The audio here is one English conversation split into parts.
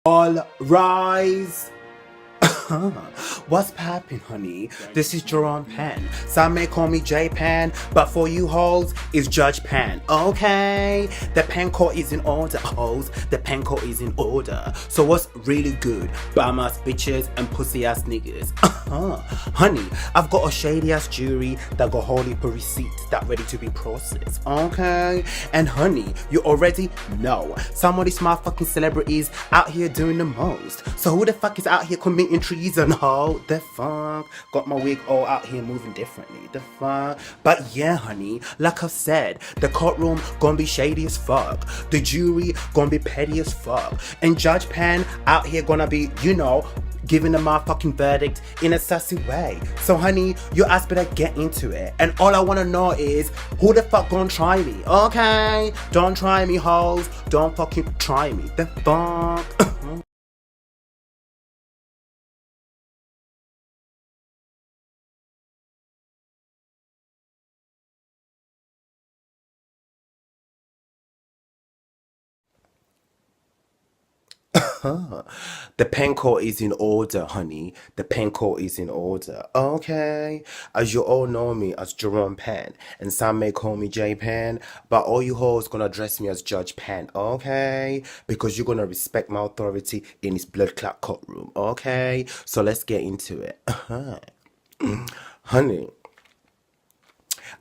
All rise. What's poppin', honey? This is Jerome Pan. Some may call me J Pan, but for you hoes, it's Judge Pan. Okay? The pen court is in order, hoes. The pen court is in order. So what's really good? Bum ass bitches and pussy ass niggas. Honey, I've got a shady ass jury that got holy per receipts that ready to be processed. Okay? And honey, you already know some of these motherfucking celebrities out here doing the most. So who the fuck is out here committing treason, ho? The fuck? Got my wig all out here moving differently. The fuck? But yeah, honey, like I've said, the courtroom gonna be shady as fuck. The jury gonna be petty as fuck. And Judge Pan out here gonna be, giving a motherfucking verdict in a sassy way. So honey, your ass better get into it. And all I wanna know is, who the fuck gonna try me? Okay? Don't try me, hoes. Don't fucking try me. The fuck? The pen court is in order, honey. The pen court is in order. Okay. As you all know me as Jerome Pan, and some may call me J Pan, but all you hoes gonna address me as Judge Pan, okay? Because you're gonna respect my authority in this blood clot courtroom, okay? So let's get into it. Honey,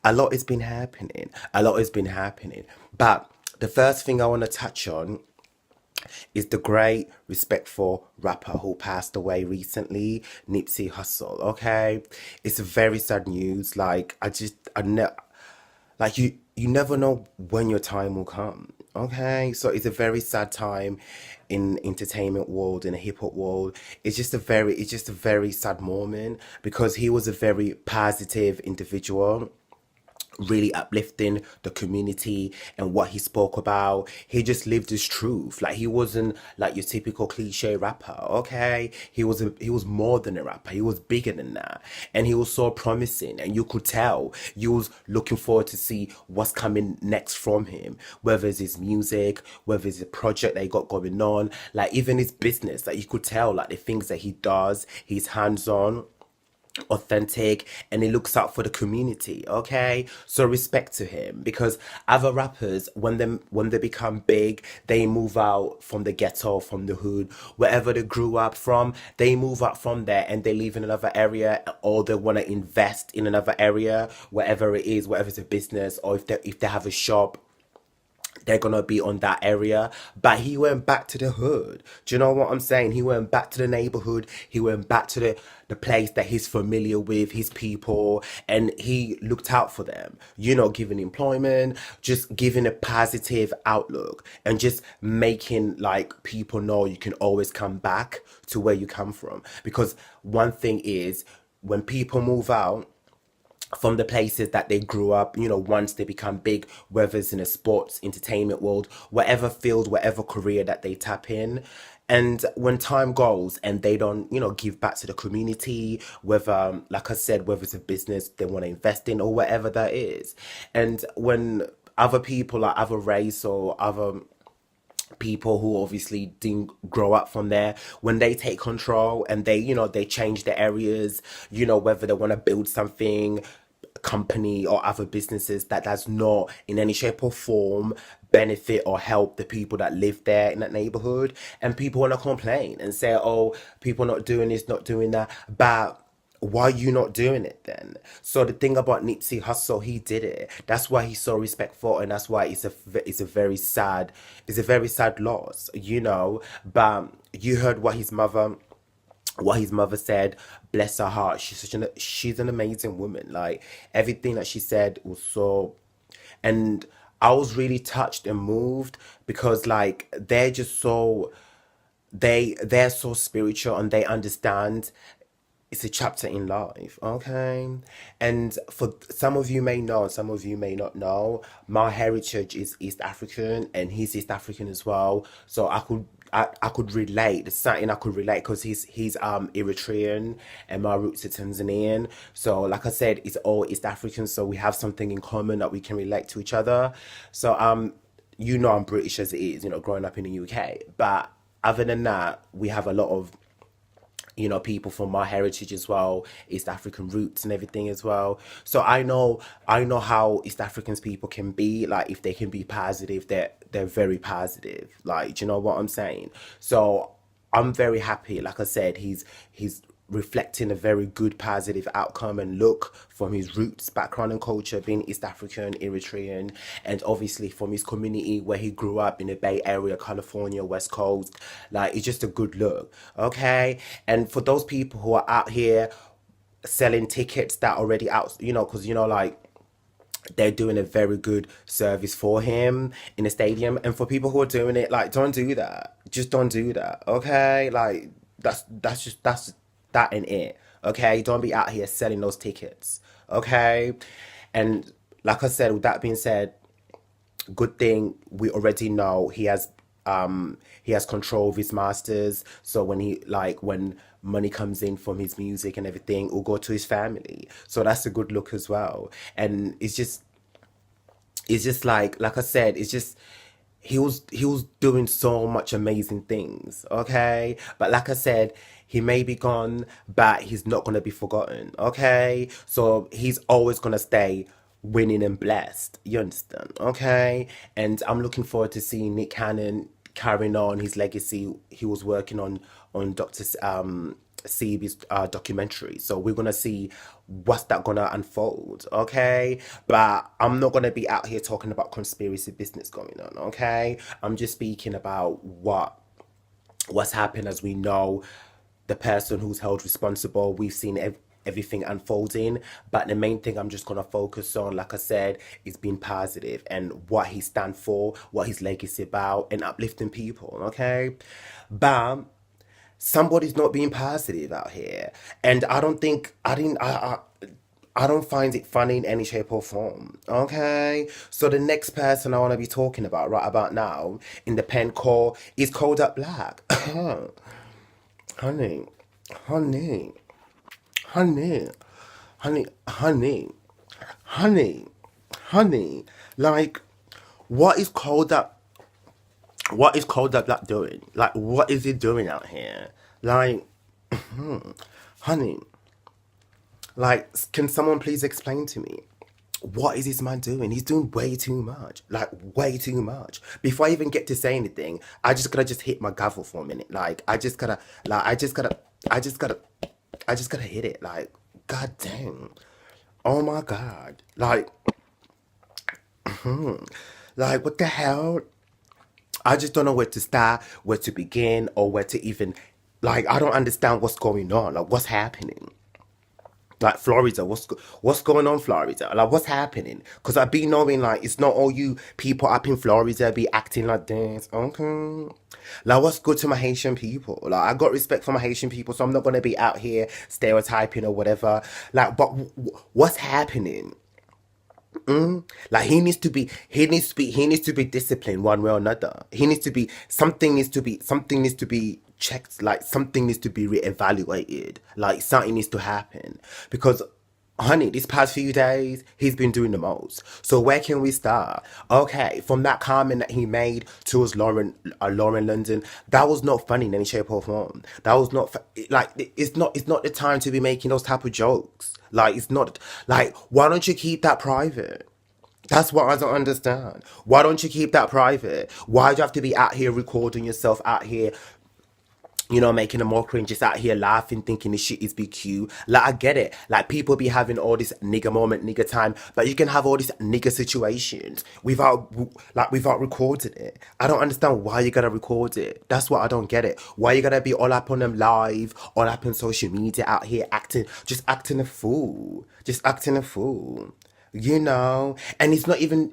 a lot has been happening. A lot has been happening. But the first thing I want to touch on is the great, respectful rapper who passed away recently, Nipsey Hussle. Okay, it's a very sad news. You never know when your time will come. Okay, so it's a very sad time in entertainment world, in the hip hop world. It's just a very sad moment because he was a very positive individual, really uplifting the community and what he spoke about. He just lived his truth. Like, he wasn't like your typical cliche rapper, okay? He was more than a rapper. He was bigger than that. And he was so promising, and you could tell you was looking forward to see what's coming next from him, whether it's his music, whether it's a project that he got going on, like even his business. Like, you could tell like the things that he does, he's hands-on, authentic, and he looks out for the community. Okay, so respect to him, because other rappers, when they become big, they move out from the ghetto, from the hood, wherever they grew up from. They move out from there and they live in another area, or they want to invest in another area, wherever it is, whether it's a business or if they have a shop, they're gonna be on that area. But he went back to the hood. Do you know what I'm saying? He went back to the neighborhood. He went back to the place that he's familiar with, his people, and he looked out for them. Giving employment, just giving a positive outlook, and just making like people know you can always come back to where you come from. Because one thing is, when people move out from the places that they grew up, once they become big, whether it's in a sports, entertainment world, whatever field, whatever career that they tap in. And when time goes and they don't, give back to the community, whether, like I said, whether it's a business they want to invest in or whatever that is. And when other people, like other race or other people who obviously didn't grow up from there, when they take control and they change the areas, whether they want to build something, company or other businesses that does not in any shape or form benefit or help the people that live there in that neighborhood, and people want to complain and say, oh, people not doing this, not doing that, but why are you not doing it then? So the thing about Nipsey Hussle, he did it. That's why he's so respectful, and that's why it's a very sad loss, But you heard what his mother said. Bless her heart. She's an amazing woman. Like, everything that she said was so, and I was really touched and moved because like they're just so they're so spiritual, and they understand it's a chapter in life, okay? And for some of you may know, some of you may not know, my heritage is East African, and he's East African as well. So I could relate. There's something I could relate because he's Eritrean and my roots are Tanzanian. So like I said, it's all East African, so we have something in common that we can relate to each other. So I'm British as it is, growing up in the UK, but other than that, we have a lot of people from my heritage as well, East African roots and everything as well. So I know how East Africans people can be. Like if they can be positive, they're very positive. Like, do you know what I'm saying? So I'm very happy. Like I said, he's reflecting a very good positive outcome and look from his roots, background and culture, being East African, Eritrean, and obviously from his community where he grew up in the Bay Area, California, West Coast. Like it's just a good look. Okay. And for those people who are out here selling tickets that already out, because like they're doing a very good service for him in the stadium. And for people who are doing it, like, don't do that. Just don't do that. Okay? Like that's that ain't it. Okay? Don't be out here selling those tickets. Okay? And like I said, with that being said, good thing we already know he has control of his masters. So when money comes in from his music and everything, it will go to his family. So that's a good look as well. And it's just like I said, it's just he was doing so much amazing things, okay? But like I said, he may be gone, but he's not gonna be forgotten, okay? So he's always gonna stay winning and blessed. You understand? Okay? And I'm looking forward to seeing Nick Cannon carrying on his legacy he was working on Dr. Sebi's documentary. So we're gonna see what's that gonna unfold, okay? But I'm not gonna be out here talking about conspiracy business going on, okay? I'm just speaking about what's happened as we know the person who's held responsible. We've seen everything unfolding, but the main thing I'm just gonna focus on, like I said, is being positive and what he stands for, what his legacy about, and uplifting people. Okay, but somebody's not being positive out here, and I don't think I didn't. I don't find it funny in any shape or form. Okay, so the next person I want to be talking about right about now in the pen call is Kodak Black. Honey, honey, honey, honey, honey, honey, honey. Like, what is Kodak? What is Kodak Black doing? Like, what is he doing out here? Like, honey, like, can someone please explain to me? What is this man doing? He's doing way too much. Like, way too much. Before I even get to say anything, I just gotta just hit my gavel for a minute. Like, I just gotta, I just gotta hit it. Like, god dang. Oh my god. Like, what the hell? I just don't know where to start, where to begin, or where to even, like, I don't understand what's going on. Like, what's happening? Like Florida, what's going on, Florida? Like what's happening? Cause I be knowing like it's not all you people up in Florida be acting like this. Okay, like what's good to my Haitian people? Like I got respect for my Haitian people, so I'm not gonna be out here stereotyping or whatever. Like, but what's happening? Like he needs to be disciplined one way or another. Something needs to be checked, like something needs to be reevaluated. Like something needs to happen. Because honey, these past few days, he's been doing the most. So where can we start? Okay, from that comment that he made towards Lauren London, that was not funny in any shape or form. That was not like it's not the time to be making those type of jokes. Like it's not like why don't you keep that private? That's what I don't understand. Why don't you keep that private? Why do you have to be out here recording yourself out here, making a mockery and just out here laughing, thinking this shit is BQ. Like, I get it. Like, people be having all this nigga moment, nigga time, but you can have all these nigga situations without recording it. I don't understand why you gotta record it. That's what I don't get it. Why you gotta be all up on them live, all up on social media out here acting a fool. Just acting a fool. And it's not even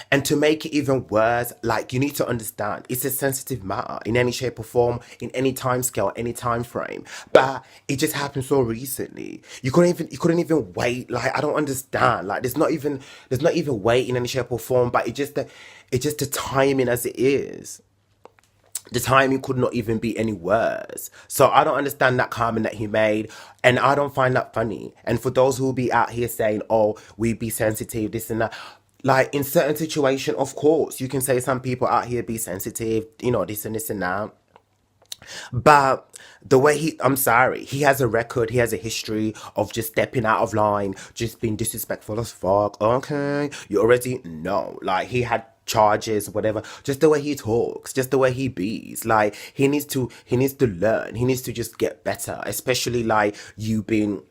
and to make it even worse, like you need to understand it's a sensitive matter in any shape or form, in any time scale, any time frame. But it just happened so recently. You couldn't even wait. Like I don't understand. Like there's not even wait in any shape or form, but it's just the timing as it is. The timing could not even be any worse. So I don't understand that comment that he made, and I don't find that funny. And for those who will be out here saying, "Oh, we be sensitive, this and that," like in certain situation, of course, you can say some people out here be sensitive, this and this and that. But the way I'm sorry, he has a record, he has a history of just stepping out of line, just being disrespectful as fuck. Okay, you already know. Like, he had charges, whatever. Just the way he talks, just the way he bees. Like, he needs to learn. He needs to just get better, especially like you being,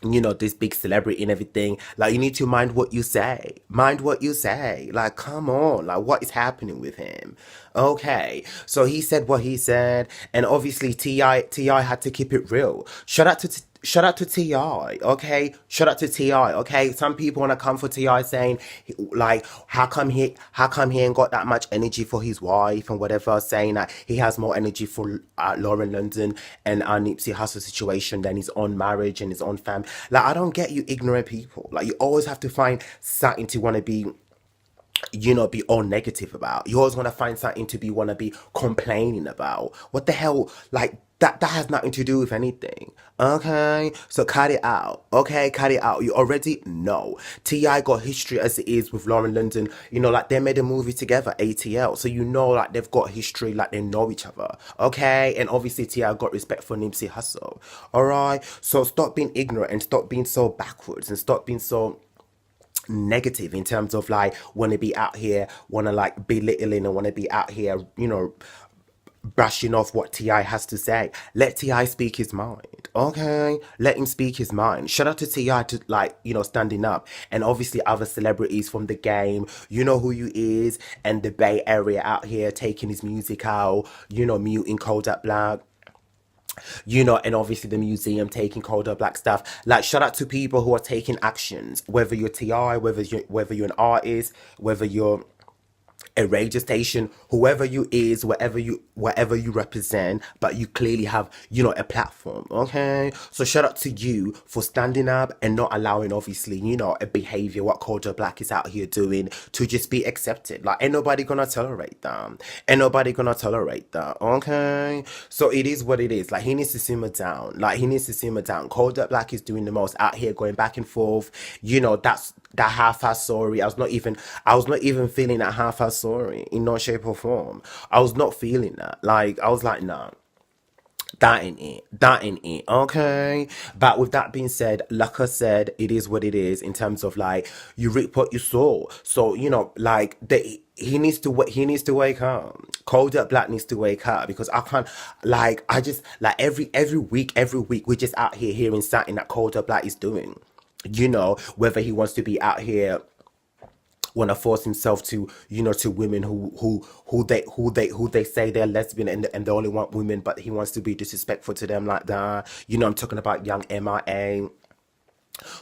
this big celebrity and everything. Like, you need to mind what you say. Mind what you say. Like, come on. Like, what is happening with him? Okay. So he said what he said, and obviously Ti had to keep it real. Shout out to Ti, okay? Shout out to Ti, okay? Some people wanna come for Ti saying, like, how come he ain't got that much energy for his wife and whatever, saying that he has more energy for Lauren London and Nipsey Hussle situation than his own marriage and his own family. Like, I don't get you ignorant people. Like, you always have to find something to want to be, be all negative about. You always want to find something to be want to be complaining about. What the hell? Like, that has nothing to do with anything. Okay, so cut it out. Okay, cut it out. You already know. Ti got history as it is with Lauren London. Like, they made a movie together, ATL. So like, they've got history, like, they know each other. Okay, and obviously Ti got respect for Nipsey Hussle. All right, so stop being ignorant and stop being so backwards and stop being so negative in terms of like want to be out here, want to like belittling and want to be out here, brushing off what Ti has to say. Let Ti speak his mind. Okay, let him speak his mind. Shout out to Ti to, like, standing up, and obviously other celebrities from the game. You know who you is, and the Bay Area out here taking his music out. Muting Kodak Black. And obviously the museum taking Kodak Black stuff. Like, shout out to people who are taking actions, whether you're Ti, whether you're an artist, whether you're a radio station, whoever you is, whatever you represent, but you clearly have, a platform. Okay, so shout out to you for standing up and not allowing, obviously, a behavior what Culture Black is out here doing to just be accepted. Like, ain't nobody gonna tolerate that. Ain't nobody gonna tolerate that. Okay, so it is what it is. Like, he needs to simmer down. Like, he needs to simmer down. Culture Black is doing the most out here, going back and forth. That's that half-ass sorry. I was not even feeling that half-ass sorry in no shape or form. I was not feeling that. Like, I was like, nah, that ain't it. That ain't it. Okay. But with that being said, like I said, it is what it is in terms of like, you reap what you sow. So, like, he needs to wake up. Kodak Black needs to wake up, because I can't, like, I just like every week we're just out here hearing something that Kodak Black is doing. Whether he wants to be out here, want to force himself to, to women who they say they're lesbian, and they only want women, but he wants to be disrespectful to them like that. I'm talking about young MIA,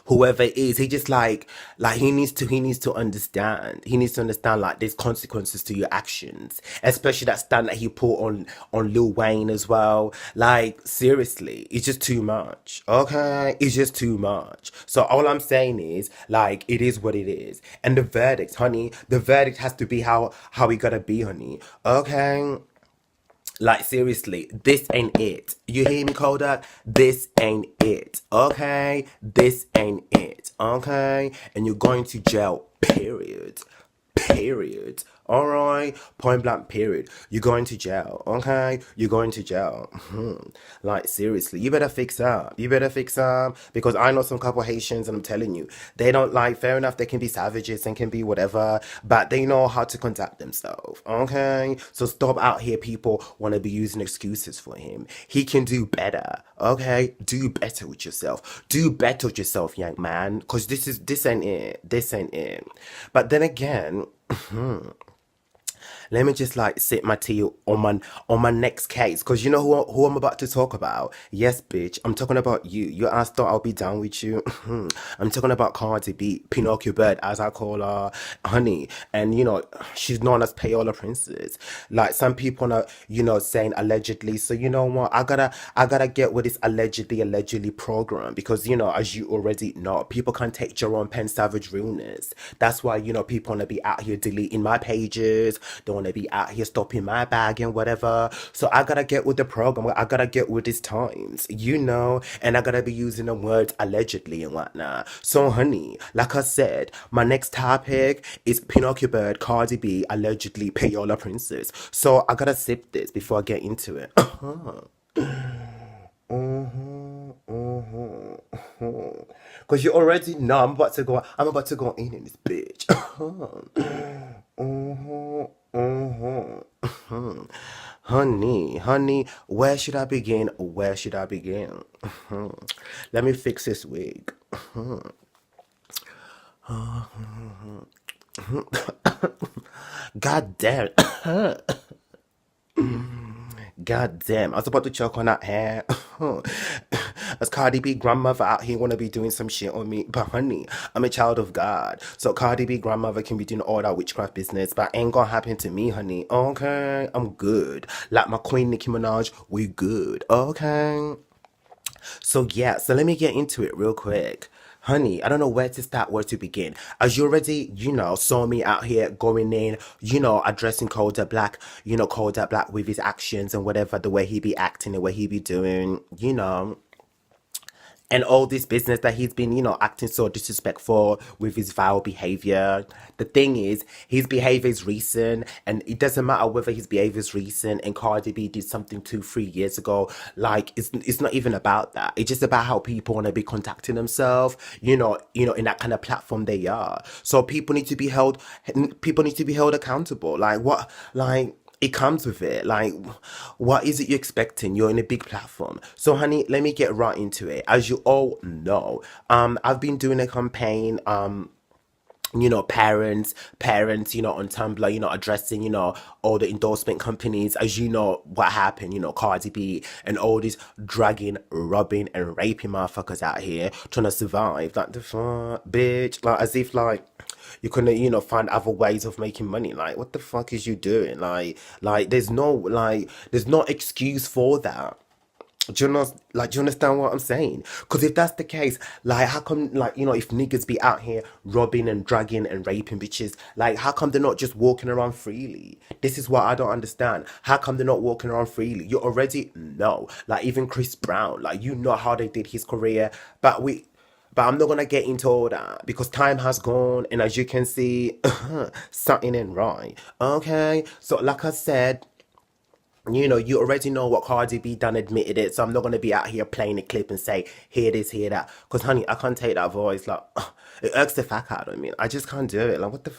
whoever it is. He just like he needs to understand. He needs to understand, like, there's consequences to your actions, especially that stand that he put on Lil Wayne as well. Like, seriously, it's just too much. Okay, it's just too much. So all I'm saying is, like, it is what it is, and the verdict, honey, the verdict has to be how we gotta be, honey. Okay. Like, seriously, this ain't it. You hear me, Kodak? This ain't it. Okay? This ain't it. Okay? And you're going to jail, period. Period. Alright? Point blank, period. You're going to jail. Okay? You're going to jail. Like, seriously, you better fix up. You better fix up. Because I know some couple Haitians, and I'm telling you, they don't, like, fair enough, they can be savages and can be whatever, but they know how to conduct themselves. Okay? So stop out here, people want to be using excuses for him. He can do better. Okay? Do better with yourself. Do better with yourself, young man. Because this ain't it. This ain't it. But then again, let me just like sip my tea on my next case, because you know who I'm about to talk about. Yes, bitch, I'm talking about you. Your ass thought I'll be down with you. I'm talking about Cardi B, Pinocchio Bird, as I call her, honey. And she's known as Payola Princess. Like, some people are saying allegedly. So you know what? I gotta get with this allegedly program, because as you already know, people can't take Jerome Penn Savage realness. That's why people wanna be out here deleting my pages. They wanna be out here stopping my bag and whatever. So I gotta get with the program. I gotta get with these times, and I gotta be using the words allegedly and whatnot. So, honey, like I said, my next topic is Pinocchio Bird, Cardi B, allegedly Payola Princess. So I gotta sip this before I get into it. Cause you already know I'm about to go. I'm about to go in this bitch. Honey, where should I begin? Where should I begin? Let me fix this wig. God damn. God damn, I was about to choke on that hair. As Cardi B grandmother out here wanna be doing some shit on me. But honey, I'm a child of God. So Cardi B grandmother can be doing all that witchcraft business, but ain't gonna happen to me, honey. Okay, I'm good. Like my queen Nicki Minaj, we good. Okay. So yeah, so let me get into it real quick. Honey, I don't know where to start, where to begin. As you already, saw me out here going in, addressing Kodak Black, Kodak Black with his actions and whatever, the way he be acting, the way he be doing, and all this business that he's been, acting so disrespectful with his vile behavior. The thing is, his behavior is recent, and it doesn't matter whether his behavior is recent and Cardi B did something 2, 3 years ago. Like, it's not even about that. It's just about how people want to be contacting themselves, in that kind of platform they are. So people need to be held accountable. Like, what, like, it comes with it. Like, what is it you're expecting? You're in a big platform. So, honey, let me get right into it. As you all know, I've been doing a campaign, parents, on Tumblr, addressing, all the endorsement companies. As you know, what happened, Cardi B and all these dragging, robbing, and raping motherfuckers out here trying to survive. Like, the fuck, bitch? Like, as if, like, you couldn't, find other ways of making money. Like, what the fuck is you doing? There's no excuse for that. Do you understand what I'm saying? Because if that's the case, like, how come, like, if niggas be out here robbing and dragging and raping bitches, like, how come they're not just walking around freely? This is what I don't understand. How come they're not walking around freely? You already know. Like, even Chris Brown, like, how they did his career, but I'm not gonna get into all that because time has gone, and as you can see, something ain't right. Okay, so like I said, you already know what Cardi B done admitted it, so I'm not gonna be out here playing a clip and say, hear this, hear that. Cause honey, I can't take that voice. Like, it irks the fuck out of me. I just can't do it. Like, what the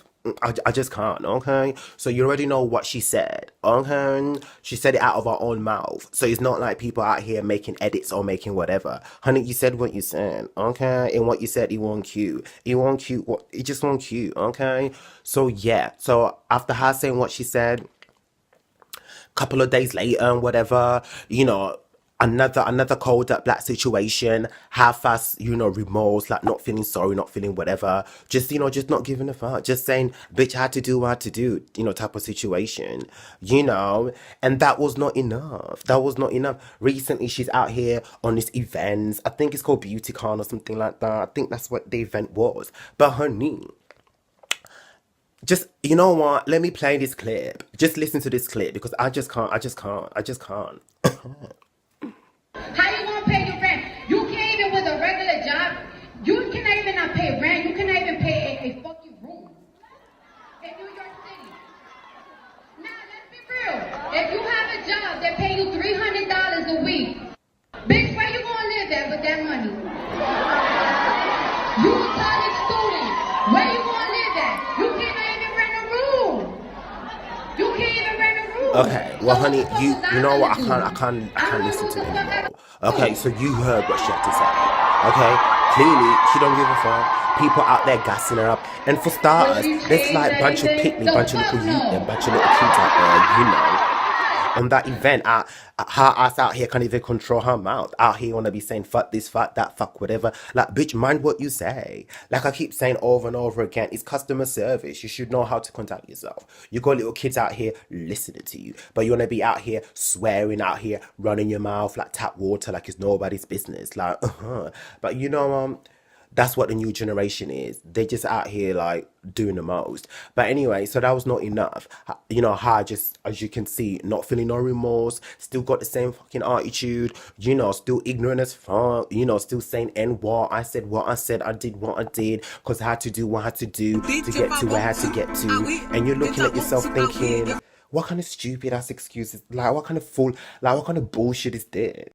I just can't, okay? So you already know what she said, okay? She said it out of her own mouth. So it's not like people out here making edits or making whatever. Honey, you said what you said, okay? And what you said, it won't cute. It won't cute. It just won't cute, okay? So yeah. So after her saying what she said, couple of days later and whatever, another Kodak Black situation, half-ass, remorse, like not feeling sorry, not feeling whatever, just not giving a fuck, just saying, bitch, I had to do what I had to do, type of situation, and that was not enough. That was not enough. Recently, she's out here on this event. I think it's called BeautyCon or something like that. I think that's what the event was. But honey, just, you know what? Let me play this clip. Just listen to this clip because I just can't. How you gonna pay your rent? You can't even with a regular job. You cannot even not pay rent. You cannot even pay a fucking room in New York City. Now let's be real. If you have a job that pay you $300 a week, bitch, where you gonna live at with that money? You a college student. Where you gonna live at? You cannot even rent a room. You can't even rent a room. Okay, well, honey, you know what? I can't listen to it anymore. Okay, so you heard what she had to say. Okay, clearly she don't give a fuck. People out there gassing her up, and for starters, there's like bunch of pick me, bunch of little youth, and bunch of little kids out there, on that event, her ass out here can't even control her mouth. Out here wanna be saying fuck this, fuck that, fuck whatever. Like, bitch, mind what you say. Like I keep saying over and over again, it's customer service. You should know how to conduct yourself. You got little kids out here listening to you, but you wanna be out here swearing, out here running your mouth like tap water, like it's nobody's business. Like, but That's what the new generation is. They're just out here like doing the most. But anyway, so that was not enough. You know, how I just, as you can see, not feeling no remorse, still got the same fucking attitude, you know, still ignorant as fuck, you know, still saying N what I said, what I said, I did what I did, because I had to do what I had to do to get to where I had to get to. And you're looking at yourself thinking, what kind of stupid ass excuses, like what kind of fool, like what kind of bullshit is this?